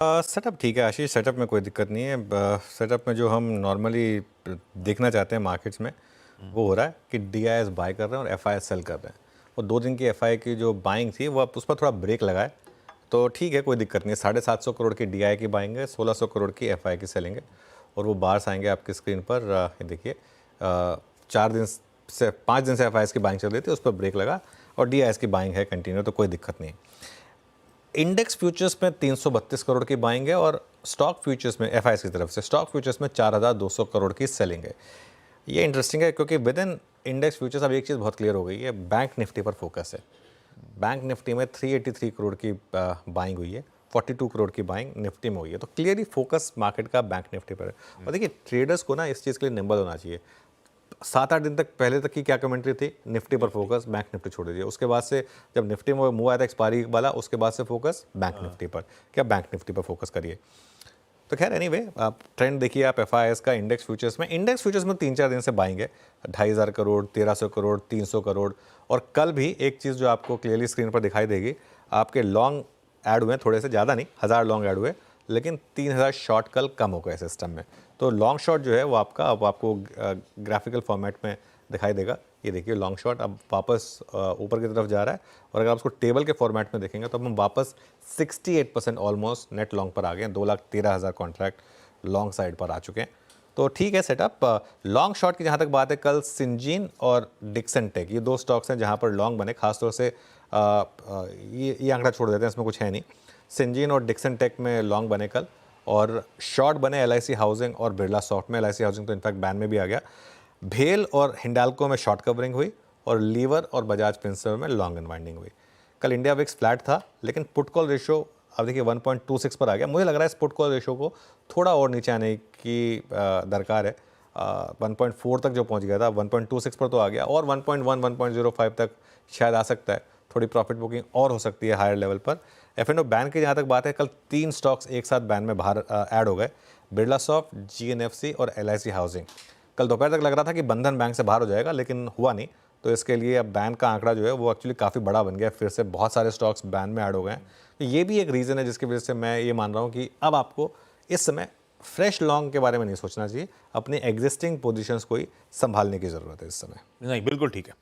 Setup ठीक है आशीष, setup में कोई दिक्कत नहीं है। सेटअप में जो हम नॉर्मली देखना चाहते हैं मार्केट्स में वो हो रहा है कि डीआईएस बाय कर रहे हैं और एफआईआई सेल कर रहे हैं। और 2 दिन की एफआईआई की जो बाइंग थी वो उस पर थोड़ा ब्रेक लगा है, तो ठीक है कोई दिक्कत नहीं है। 750 करोड़ की डीआई की बाइंग है, 1600 करोड़ की एफआईआई की सेलिंग है। और वो बार्स आएंगे आपकी स्क्रीन पर। ये देखिए 4 दिन से 5 दिन से एफआईआई की बाइंग चल रही थी, उस पर ब्रेक लगा और डीआईएस की बाइंग है कंटिन्यू, तो कोई दिक्कत नहीं है। इंडेक्स फ्यूचर्स में 332 करोड़ की बाइंग है और स्टॉक फ्यूचर्स में एफआईआई की तरफ से स्टॉक फ्यूचर्स में 4200 करोड़ की सेलिंग है। ये इंटरेस्टिंग है क्योंकि विद इन इंडेक्स फ्यूचर्स अब एक चीज़ बहुत क्लियर हो गई है, बैंक निफ्टी पर फोकस है। बैंक निफ्टी में 383 करोड़ की बाइंग हुई है, 42 करोड़ की बाइंग निफ्टी में हुई है, तो क्लियरली फोकस मार्केट का बैंक निफ्टी पर है। और देखिए ट्रेडर्स को ना इस चीज़ के लिए निम्बल होना चाहिए। 7-8 दिन तक पहले तक की क्या कमेंट्री थी, निफ्टी पर फोकस, बैंक निफ्टी छोड़ दीजिए। उसके बाद से जब निफ्टी में मूव आया था एक्सपायरी वाला, उसके बाद से फोकस बैंक निफ्टी पर, क्या बैंक निफ्टी पर फोकस करिए। तो खैर एनीवे आप ट्रेंड देखिए, आप एफआईआईएस का इंडेक्स फ्यूचर्स में 3-4 दिन से बाइंग है। 2500 करोड़, 1300 करोड़, 300 करोड़। और कल भी एक चीज़ जो आपको क्लियरली स्क्रीन पर दिखाई देगी, आपके लॉन्ग ऐड हुए, थोड़े से ज़्यादा नहीं, 1000 लॉन्ग ऐड हुए, लेकिन 3000 शॉर्ट कल कम हो गए सिस्टम में। तो लॉन्ग शॉट जो है वो अब आपको ग्राफिकल फॉर्मेट में दिखाई देगा। ये देखिए लॉन्ग शॉट अब वापस ऊपर की तरफ जा रहा है। और अगर आप उसको टेबल के फॉर्मेट में देखेंगे तो अब हम वापस 68% ऑलमोस्ट नेट लॉन्ग पर आ गए हैं। 2,13,000 कॉन्ट्रैक्ट लॉन्ग साइड पर आ चुके हैं, तो ठीक है सेटअप। लॉन्ग शॉट की जहाँ तक बात है, कल सिंजीन और डिक्सन टेक, ये 2 स्टॉक्स हैं जहाँ पर लॉन्ग बने। खासतौर से ये आंकड़ा छोड़ देते हैं, इसमें कुछ है नहीं। सिंजीन और डिक्सन टेक में लॉन्ग बने कल, और शॉर्ट बने एलआईसी हाउसिंग और बिरला सॉफ्ट में। एलआईसी हाउसिंग तो इनफैक्ट बैन में भी आ गया। भेल और हिंडाल्को में शॉर्ट कवरिंग हुई, और लीवर और बजाज फिनसर्व में लॉन्ग अनवाइंडिंग हुई। कल इंडिया विक्स फ्लैट था, लेकिन पुट कॉल रेशो अब देखिए 1.26 पर आ गया। मुझे लग रहा है इस पुट कॉल रेशो को थोड़ा और नीचे आने की दरकार है। 1.4 तक जो पहुंच गया था, 1.26 पर तो आ गया, और 1.1 1.05 तक शायद आ सकता है। थोड़ी प्रॉफिट बुकिंग और हो सकती है हायर लेवल पर। एफ&ओ बैन की जहाँ तक बात है, कल 3 स्टॉक्स एक साथ बैन में बाहर ऐड हो गए, बिरला सॉफ्ट, जीएनएफसी और एलआईसी हाउसिंग। कल दोपहर तक लग रहा था कि बंधन बैंक से बाहर हो जाएगा, लेकिन हुआ नहीं। तो इसके लिए अब बैन का आंकड़ा जो है वो एक्चुअली काफ़ी बड़ा बन गया, फिर से बहुत सारे स्टॉक्स बैन में ऐड हो गए हैं। तो ये भी एक रीज़न है जिसकी वजह से मैं ये मान रहा हूँ कि अब आपको इस समय फ्रेश लॉन्ग के बारे में नहीं सोचना चाहिए, अपने एग्जिस्टिंग पोजीशंस को ही संभालने की ज़रूरत है इस समय। नहीं, बिल्कुल ठीक है।